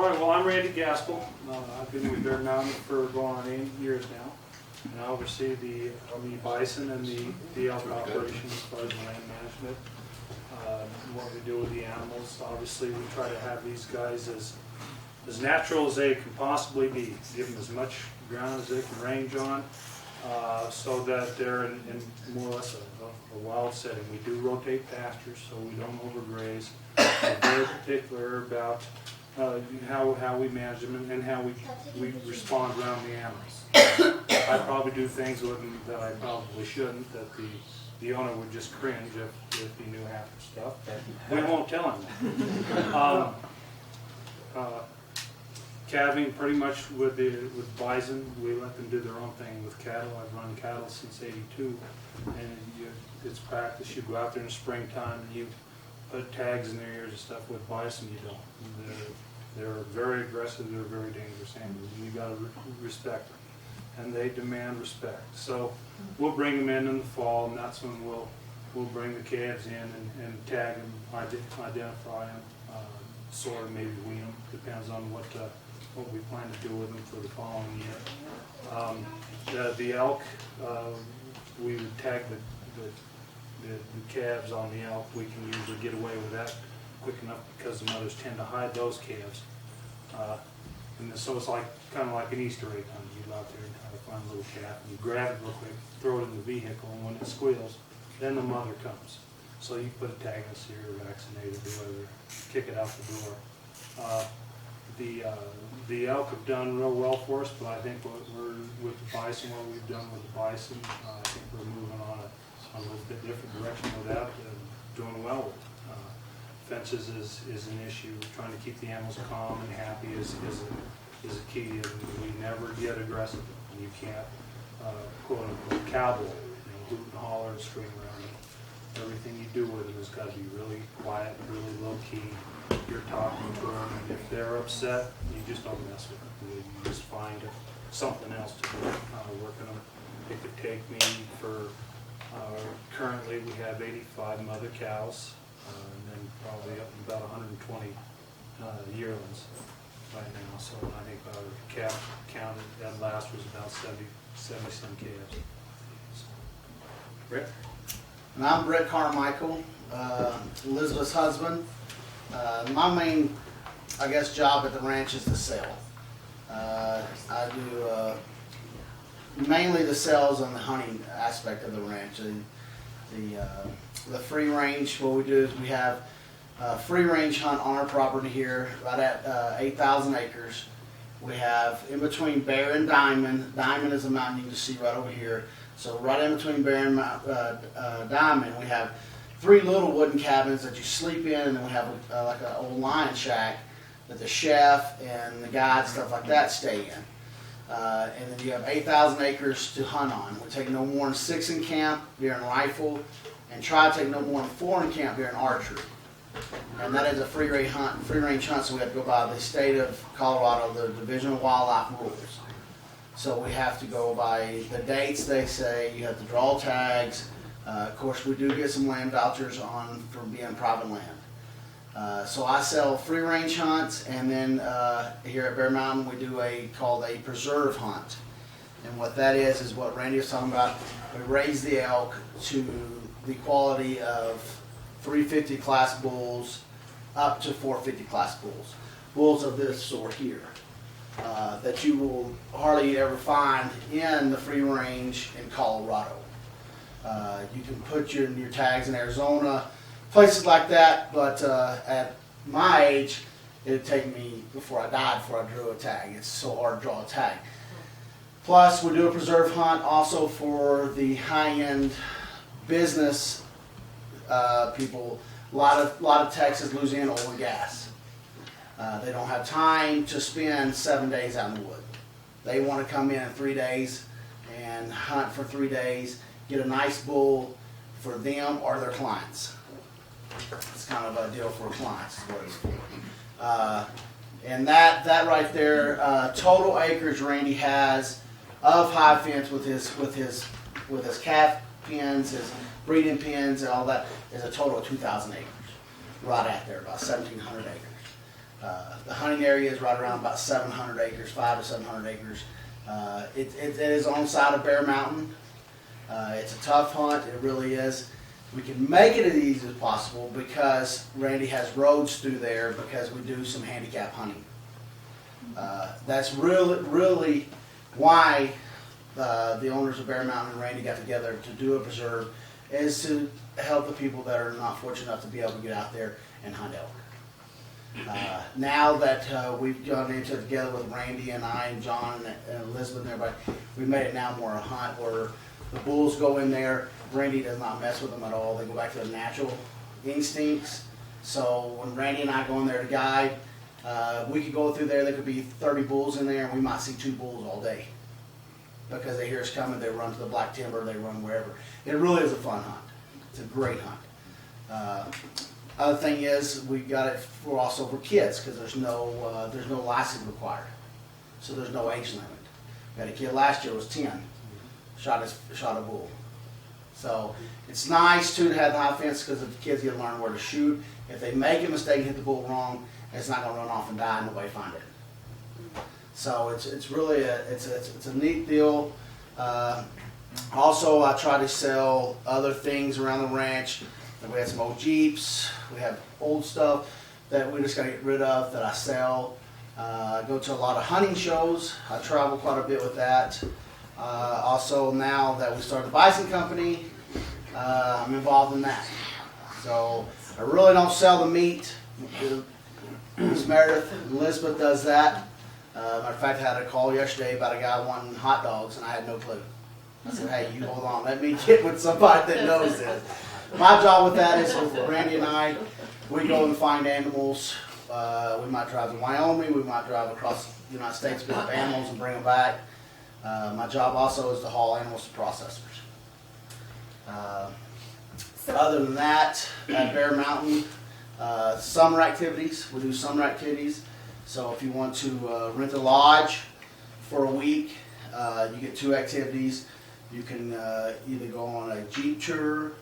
All right, well, I'm Randy Gaskell. I've been with Bear Mountain for going on 8 years now. And I oversee the bison and the elk operations as far as land management. What we do with the animals, obviously we try to have these guys as natural as they can possibly be. Give them as much ground as they can range on, so that they're in more or less a wild setting. We do rotate pastures, so we don't overgraze. We're very particular about how we manage them and how we respond around the animals. I probably do things with them that I probably shouldn't, that the owner would just cringe if he knew half the stuff, but we won't tell him that. Calving, pretty much with bison, we let them do their own thing. With cattle, I've run cattle since '82, and it's practice. You go out there in the springtime and you put tags in their ears and stuff. With bison, you don't. They're very aggressive. They're very dangerous animals, and you got to respect them, and they demand respect. So we'll bring them in the fall, and that's when we'll bring the calves in and tag them, identify them, sort of maybe wean them. Depends on what we plan to do with them for the following year. The elk, we would tag the calves on the elk. We can usually get away with that quick enough because the mothers tend to hide those calves. And so it's kind of like an Easter egg hunt. You go out there and try to find a little calf, and you grab it real quick, throw it in the vehicle, and when it squeals, then the mother comes. So you put a tag in the ear, vaccinated, whatever, kick it out the door. The elk have done real well for us, but I think we're with the bison, what we've done with the bison, I think we're moving on a little bit different direction with that, doing well with it. Fences is an issue. Trying to keep the animals calm and happy is a key. We never get aggressive. You can't quote unquote cowboy, hoot and holler and scream around them. Everything you do with them has got to be really quiet, really low key. You're talking to them, and if they're upset, you just don't mess with them. You just find something else to do. Working them. It could take me for currently we have 85 mother cows. And then probably up to about 120 yearlings right now. So I think our calf count at last was about 70 some calves. So, Rick? And I'm Brett Carmichael, Elizabeth's husband. My main, I guess, job at the ranch is to sell. I do mainly the sales and the hunting aspect of the ranch. The free range, what we do is we have a free range hunt on our property here, right at 8,000 acres. We have in between Bear and Diamond. Diamond is a mountain you can see right over here. So right in between Bear and Diamond, we have 3 little wooden cabins that you sleep in, and then we have like an old lion shack that the chef and the guide, stuff like that, stay in. And then you have 8,000 acres to hunt on. We take no more than 6 in camp during rifle, and try to take no more than 4 in camp during archery. And that is a free range hunt, so we have to go by the state of Colorado, the Division of Wildlife rules. So we have to go by the dates they say. You have to draw tags. Of course, we do get some land vouchers for being private land. So I sell free range hunts, and then here at Bear Mountain we do called a preserve hunt. And what that is what Randy was talking about. We raise the elk to the quality of 350 class bulls up to 450 class bulls. Bulls of this sort here that you will hardly ever find in the free range in Colorado. You can put your tags in Arizona, places like that, but at my age, it would take me before I died before I drew a tag. It's so hard to draw a tag. Plus, we do a preserve hunt also for the high-end business people. A lot of Texas, Louisiana oil and gas. They don't have time to spend 7 days out in the wood. They want to come in 3 days and hunt for 3 days, get a nice bull for them or their clients. It's kind of a deal for clients is what it's for. And that right there, total acreage Randy has of high fence with his calf pens, his breeding pens, and all that is a total of 2,000 acres. Right at there, about 1,700 acres. The hunting area is right around about 700 acres, 5 to 700 acres. It is on the side of Bear Mountain. It's a tough hunt, it really is. We can make it as easy as possible because Randy has roads through there because we do some handicap hunting. That's really why the owners of Bear Mountain and Randy got together to do a preserve, is to help the people that are not fortunate enough to be able to get out there and hunt elk. Now that we've gone into it together with Randy and I and John and Elizabeth and everybody, we made it now more a hunt where the bulls go in there. Randy does not mess with them at all. They go back to their natural instincts. So when Randy and I go in there to guide, we could go through there, there could be 30 bulls in there, and we might see 2 bulls all day. Because they hear us coming, they run to the black timber, they run wherever. It really is a fun hunt. It's a great hunt. Other thing is, we got it for also for kids, because there's no license required. So there's no age limit. We had a kid last year, was 10, shot a bull. So it's nice too to have the high fence, because the kids get to learn where to shoot. If they make a mistake and hit the bull wrong, it's not going to run off and die and nobody find it. So it's really it's a neat deal. Also, I try to sell other things around the ranch. We had some old Jeeps. We have old stuff that we just got to get rid of that I sell. I go to a lot of hunting shows. I travel quite a bit with that. Also, now that we started the Bison company, I'm involved in that. So I really don't sell the meat. Ms. Meredith, Elizabeth does that. Matter of fact, I had a call yesterday about a guy wanting hot dogs, and I had no clue. I said, hey, you hold on, let me get with somebody that knows this. My job with that is with Randy and I, we go and find animals. We might drive to Wyoming, we might drive across the United States, pick up animals and bring them back. My job also is to haul animals to processors. Other than that, at Bear Mountain, summer activities, we do summer activities. So if you want to rent a lodge for a week, you get 2 activities. You can either go on a Jeep tour,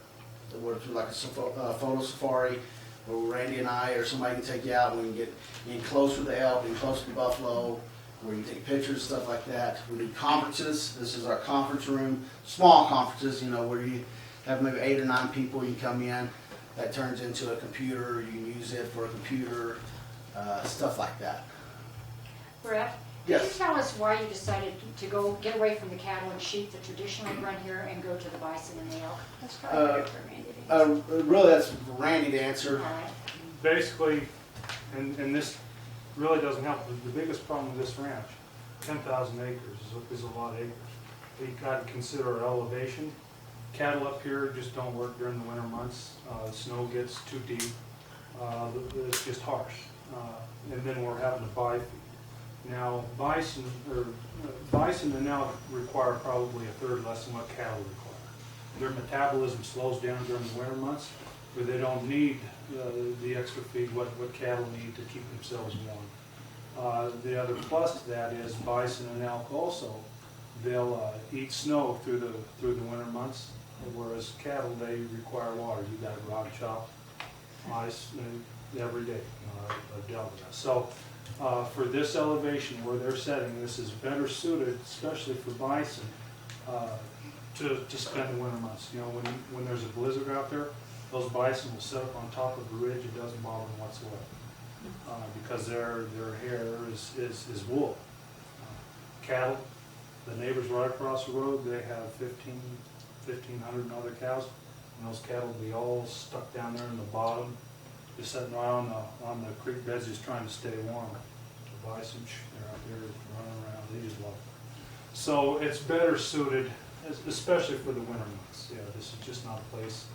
or like a photo safari, where Randy and I or somebody can take you out and we can get in close with the elk, in close to the buffalo, where you can take pictures, stuff like that. We do conferences. This is our conference room, small conferences, where you have maybe 8 or 9 people. You come in, that turns into a computer. You can use it for a computer, stuff like that. Brett, Yes. Can you tell us why you decided to go get away from the cattle and sheep that traditionally run here and go to the bison and the elk? That's probably better for Randy to answer. Really, that's for Randy to answer. All right. Basically, and this really doesn't help, the biggest problem with this ranch, 10,000 acres is a lot of acres. You got to consider our elevation. Cattle up here just don't work during the winter months. Snow gets too deep. It's just harsh. And then we're having to buy feed. Now, bison and elk require probably a third less than what cattle require. Their metabolism slows down during the winter months, where they don't need the extra feed what cattle need to keep themselves warm. The other plus to that is bison and elk also, they'll eat snow through the winter months, whereas cattle, they require water. You got to go out and chop ice every day, a delta. So for this elevation where they're setting, this is better suited, especially for bison, to spend the winter months. When there's a blizzard out there, those bison will sit up on top of the ridge. It doesn't bother them whatsoever, because their hair is wool. Cattle, the neighbors right across the road, they have 1,500 other cows, and those cattle will be all stuck down there in the bottom, just sitting right on the creek beds, just trying to stay warm. The bison, they're out there running around. They just love it. So it's better suited, especially for the winter months. Yeah, this is just not a place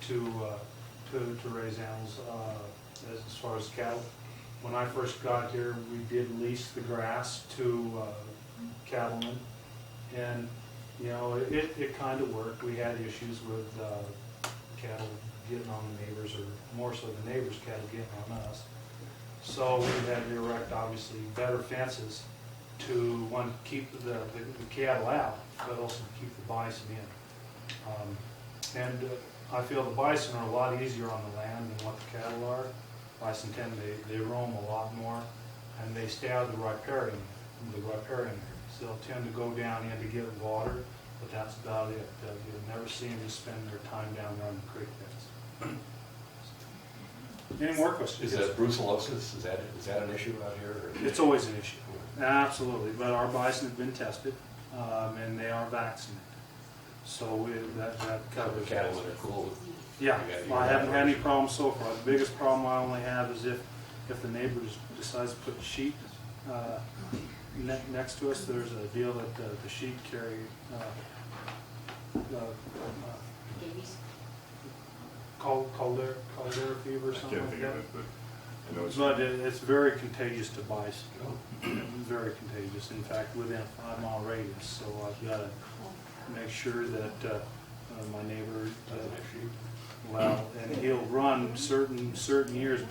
to raise animals as far as cattle. When I first got here, we did lease the grass to cattlemen, and it kind of worked. We had issues with cattle getting on the neighbors, or more so the neighbors' cattle getting on us. So we had to erect, obviously, better fences to, one, keep the cattle out, but also keep the bison in. And I feel the bison are a lot easier on the land than what the cattle are. bison they roam a lot more, and they stay out of the riparian area. So they'll tend to go down in to get water, but that's about it. You'll never see them spend their time down there on the creek beds. Any more questions? Is that brucellosis? Is that an issue out here? Or? It's always an issue. Absolutely, but our bison have been tested, and they are vaccinated. So that covers Cattle that are cool. Yeah, I haven't had any problems so far. The biggest problem I only have is if the neighbors decides to put sheep next to us. There's a deal that the sheep carry Babies. cholera fever or I something can't like think that. of it, but I know it's. But it's very contagious to bison. Very contagious. In fact, within a 5-mile radius. So I've got to make sure that my neighbor, well, and he'll run certain years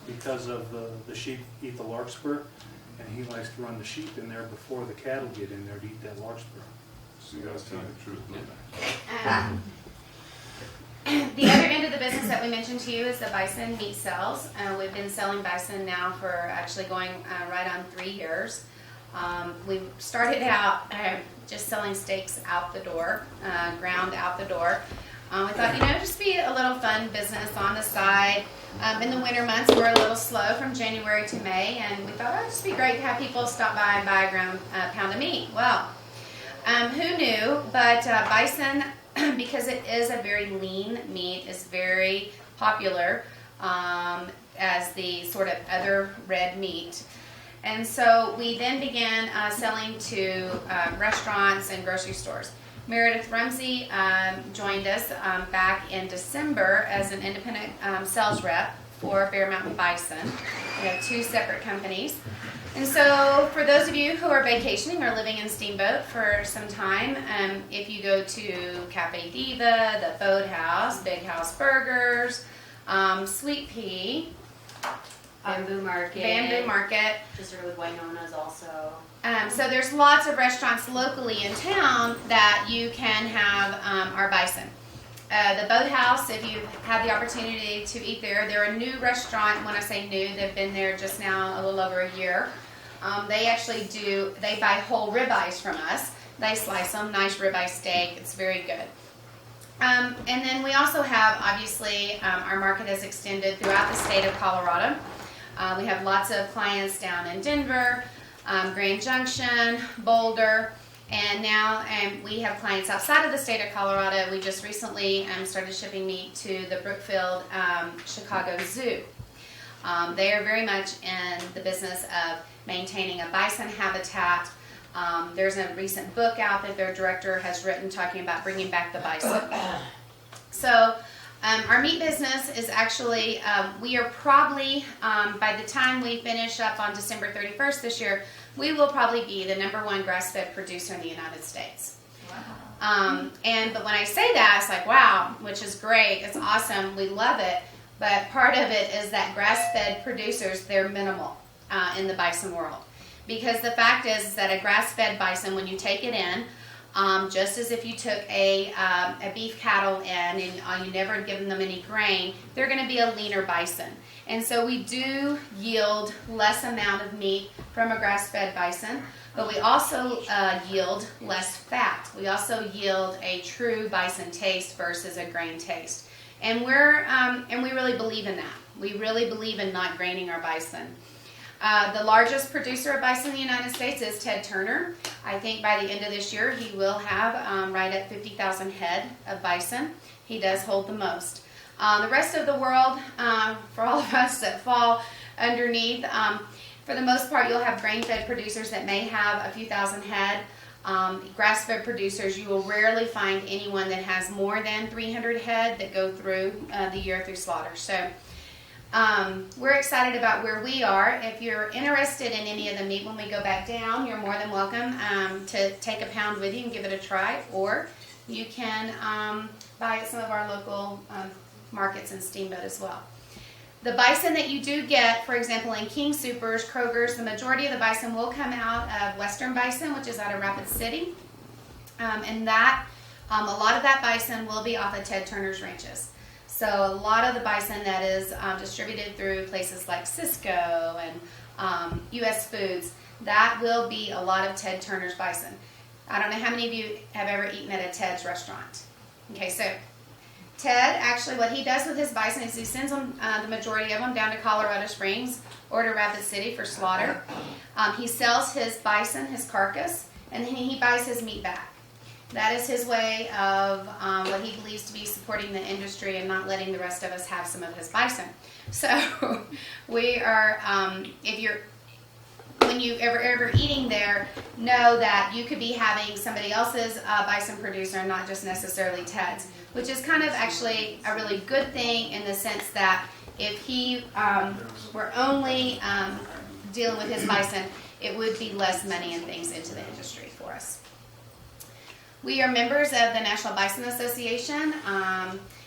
because of the sheep eat the larkspur, and he likes to run the sheep in there before the cattle get in there to eat that larkspur. So you guys tell me the truth. Don't they? The other end of the business that we mentioned to you is the bison meat sales. We've been selling bison now for actually going right on 3 years. We started out just selling steaks out the door, ground out the door. We thought, just be a little fun business on the side. In the winter months, we're a little slow from January to May, and we thought, it'd just be great to have people stop by and buy a ground pound of meat. Well, who knew? But bison, because it is a very lean meat, is very popular as the sort of other red meat. And so we then began selling to restaurants and grocery stores. Meredith Rumsey joined us back in December as an independent sales rep for Bear Mountain Bison. We have 2 separate companies. And so for those of you who are vacationing or living in Steamboat for some time, if you go to Cafe Diva, the Boathouse, Big House Burgers, Sweet Pea, Bamboo Market. Bamboo Market. Just sort of with Winona's also. So there's lots of restaurants locally in town that you can have our bison. The Boathouse, if you've had the opportunity to eat there, they're a new restaurant. When I say new, they've been there just now a little over a year. They buy whole ribeyes from us. They slice them, nice ribeye steak. It's very good. And then we also have, obviously, our market has extended throughout the state of Colorado. We have lots of clients down in Denver, Grand Junction, Boulder, and now we have clients outside of the state of Colorado. We just recently started shipping meat to the Brookfield Chicago Zoo. They are very much in the business of maintaining a bison habitat. There's a recent book out that their director has written talking about bringing back the bison. So our meat business is actually, we are probably, by the time we finish up on December 31st this year, we will probably be the #1 grass-fed producer in the United States. Wow. But when I say that, it's like, wow, which is great. It's awesome. We love it. But part of it is that grass-fed producers, they're minimal in the bison world. Because the fact is that a grass-fed bison, when you take it in, just as if you took a beef cattle in and you never given them any grain, they're going to be a leaner bison. And so we do yield less amount of meat from a grass-fed bison, but we also yield less fat. We also yield a true bison taste versus a grain taste. And we really believe in that. We really believe in not graining our bison. The largest producer of bison in the United States is Ted Turner. I think by the end of this year he will have right at 50,000 head of bison. He does hold the most. The rest of the world, for all of us that fall underneath, for the most part you'll have grain-fed producers that may have a few thousand head. Grass-fed producers, you will rarely find anyone that has more than 300 head that go through the year through slaughter. So we're excited about where we are. If you're interested in any of the meat when we go back down, you're more than welcome to take a pound with you and give it a try, or you can buy at some of our local markets in Steamboat as well. The bison that you do get, for example, in King Soopers, Kroger's, the majority of the bison will come out of Western Bison, which is out of Rapid City. And that, a lot of that bison will be off of Ted Turner's ranches. So a lot of the bison that is distributed through places like Cisco and US Foods, that will be a lot of Ted Turner's bison. I don't know how many of you have ever eaten at a Ted's restaurant. Okay, so Ted, actually what he does with his bison is he sends them, the majority of them, down to Colorado Springs or to Rapid City for slaughter. He sells his bison, his carcass, and then he buys his meat back. That is his way of what he believes to be supporting the industry and not letting the rest of us have some of his bison. So we are, when you ever eating there, know that you could be having somebody else's bison producer and not just necessarily Ted's, which is kind of actually a really good thing in the sense that if he were only dealing with his bison, it would be less money and things into the industry for us. We are members of the National Bison Association.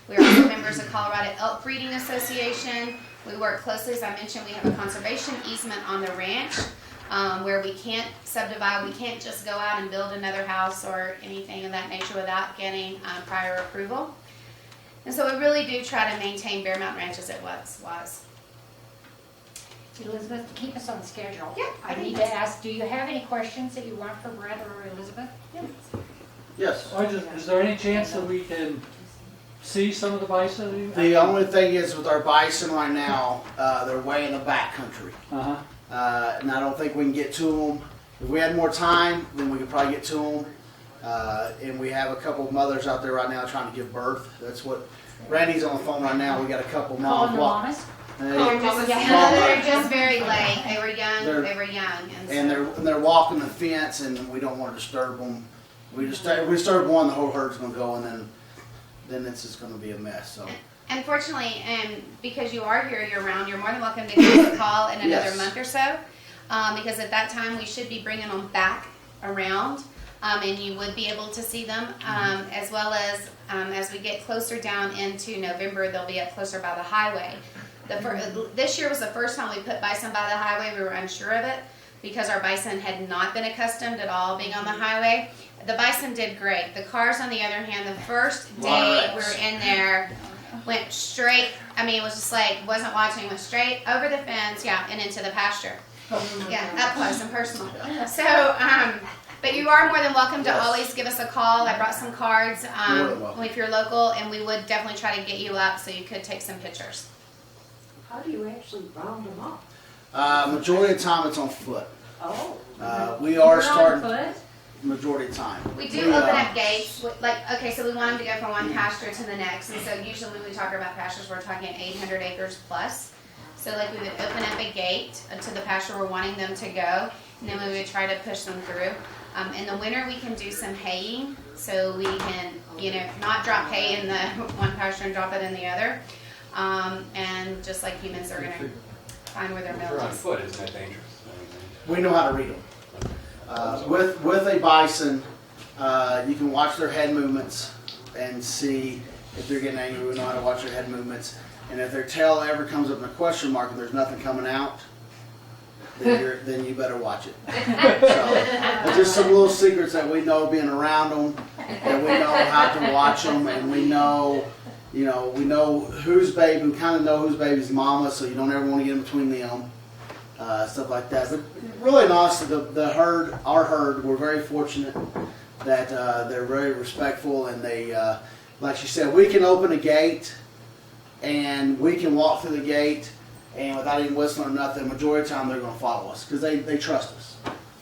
We are also members of Colorado Elk Breeding Association. We work closely, as I mentioned, we have a conservation easement on the ranch where we can't subdivide. We can't just go out and build another house or anything of that nature without getting prior approval. And so we really do try to maintain Bear Mountain Ranch as it was. Elizabeth, keep us on schedule. Yeah, I need to ask, do you have any questions that you want for Brett or Elizabeth? Yes. Is there any chance that we can see some of the bison? The only thing is with our bison right now, they're way in the back country. Uh-huh. And I don't think we can get to them. If we had more time, then we could probably get to them. And we have a couple of mothers out there right now trying to give birth. That's what Randy's on the phone right now. We got a couple of Calling moms. the mamas? They're just very late. They were young. And they're walking the fence, and we don't want to disturb them. If we disturb one, the whole herd's going to go, and then it's just going to be a mess. So. Unfortunately, and because you are here year-round, you're more than welcome to give us a call in another month or so, because at that time we should be bringing them back around, and you would be able to see them, as well as we get closer down into November, they'll be up closer by the highway. This year was the first time we put bison by the highway. We were unsure of it because our bison had not been accustomed at all being on the highway. The bison did great. The cars, on the other hand, the first day we were in there, went straight, it was just like, wasn't watching, went straight over the fence, and into the pasture. Yeah, up close and personal. So, but you are more than welcome to always give us a call. I brought some cards if you're local, and we would definitely try to get you up so you could take some pictures. How do you actually round them up? Majority of the time it's on foot. Oh. We are You're starting on foot? majority of the time. We do open up gates, so we want them to go from one pasture to the next, and so usually when we talk about pastures, we're talking 800 acres plus. So we would open up a gate to the pasture we're wanting them to go, and then we would try to push them through. In the winter, we can do some haying, so we can, not drop hay in the one pasture and drop it in the other. And just like humans are going to find where their If meal you're on is. foot, isn't that dangerous? We know how to read them. With a bison, you can watch their head movements and see if they're getting angry. We know how to watch their head movements. And if their tail ever comes up in a question mark and there's nothing coming out, then you better watch it. So, just some little secrets that we know being around them, and we know how to watch them, and we know whose baby, we kind of know whose baby's mama, so you don't ever want to get in between them, stuff like that. But really, and honestly, the herd, our herd, we're very fortunate that they're very respectful, and they, like she said, we can open a gate, and we can walk through the gate, and without even whistling or nothing, the majority of the time they're going to follow us, because they trust us.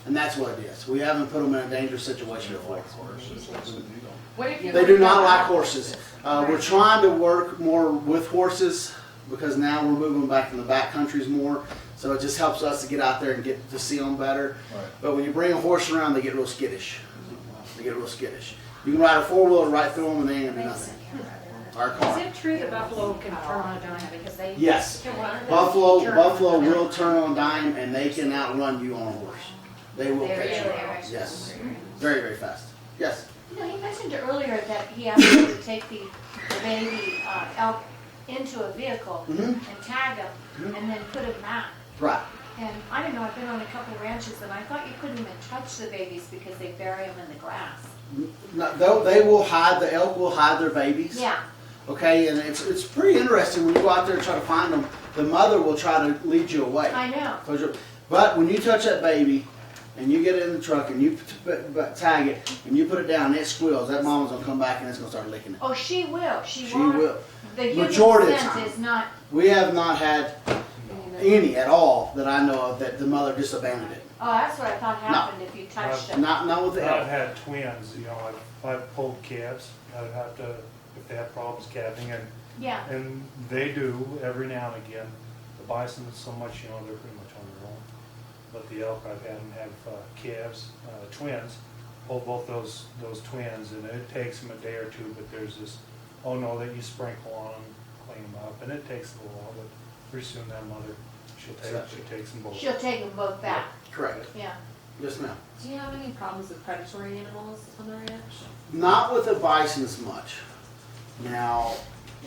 And that's what it is. We haven't put them in a dangerous situation before. They do not like horses. We're trying to work more with horses because now we're moving back from the back countries more. So it just helps us to get out there and get to see them better. Right. But when you bring a horse around, they get real skittish. You can ride a four-wheeler right through them and they ain't gonna do nothing. Our car. Is it true that buffalo can turn on a dime because they? Yes. Buffalo will turn on a dime and they can outrun you on a horse. They will catch you. Yes. Very, very fast. Yes. He mentioned earlier that he asked you to take the baby elk into a vehicle and tag them and then put them out. Right. And I don't know, I've been on a couple ranches and I thought you couldn't even touch the babies because they bury them in the grass. No, they will hide, the elk will hide their babies. Yeah. Okay, and it's pretty interesting when you go out there and try to find them. The mother will try to lead you away. I know. But when you touch that baby and you get it in the truck and you tag it and you put it down and it squeals, that mama's gonna come back and it's gonna start licking it. Oh, she will. She She won't. will. The human Majority of the sense time. is not. We have not had any at all that I know of that the mother just abandoned it. Oh, that's what I thought happened if you touched it. Not with the I've elk. had twins, you know, I've pulled calves, I'd have to, if they have problems calving, Yeah. and they do every now and again. The bison is so much, you know, they're pretty much on their own. But the elk, I've had them have calves, twins, pull both those twins, and it takes them a day or two, but there's this, oh no, that you sprinkle on them, clean them up, and it takes a little while, but pretty soon that mother, she takes them both. She'll take them both back. Correct. Yeah. Yes, ma'am. Do you have any problems with predatory animals on the ranch? Not with the bison as much. Now,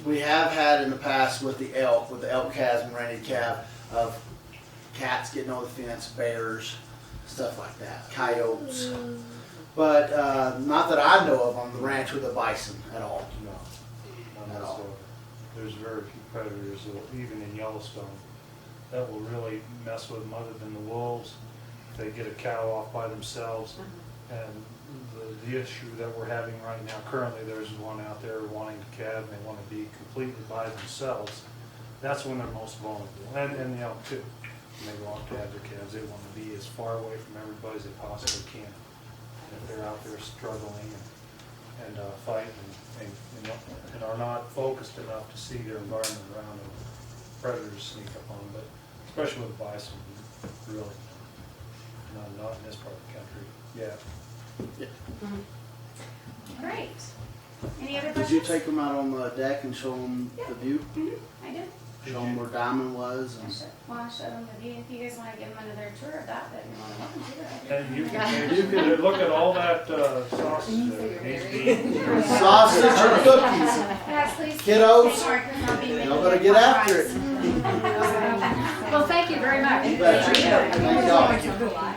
we have had in the past with the elk calves and rented calf, of cats getting over the fence, bears, stuff like that, coyotes. But not that I know of on the ranch with the bison at all. No, not At all. There's very few predators, even in Yellowstone, that will really mess with them other than the wolves. If they get a cow off by themselves, and the issue that we're having right now, currently there's one out there wanting to calve, and they want to be completely by themselves. That's when they're most vulnerable, and the elk too. When they go off to have their calves, they want to be as far away from everybody as they possibly can. If they're out there struggling and fighting and are not focused enough to see their environment around them, predators sneak up on them. But especially with bison, really, not in this part of the country yet. Great. Any other Did questions? you take them out on the deck and show them the view? I did. Show them where Diamond was? I And showed, well, I showed them the view. If you guys want to give them another tour of that, then you're more than welcome to. And you can look at all that sausage that needs to eat. sausage or cookies? Guys, please. Kiddos, take Marcus, I'll be making y'all better you get more after it. fries. Well, thank you very much. You betcha. Thank y'all.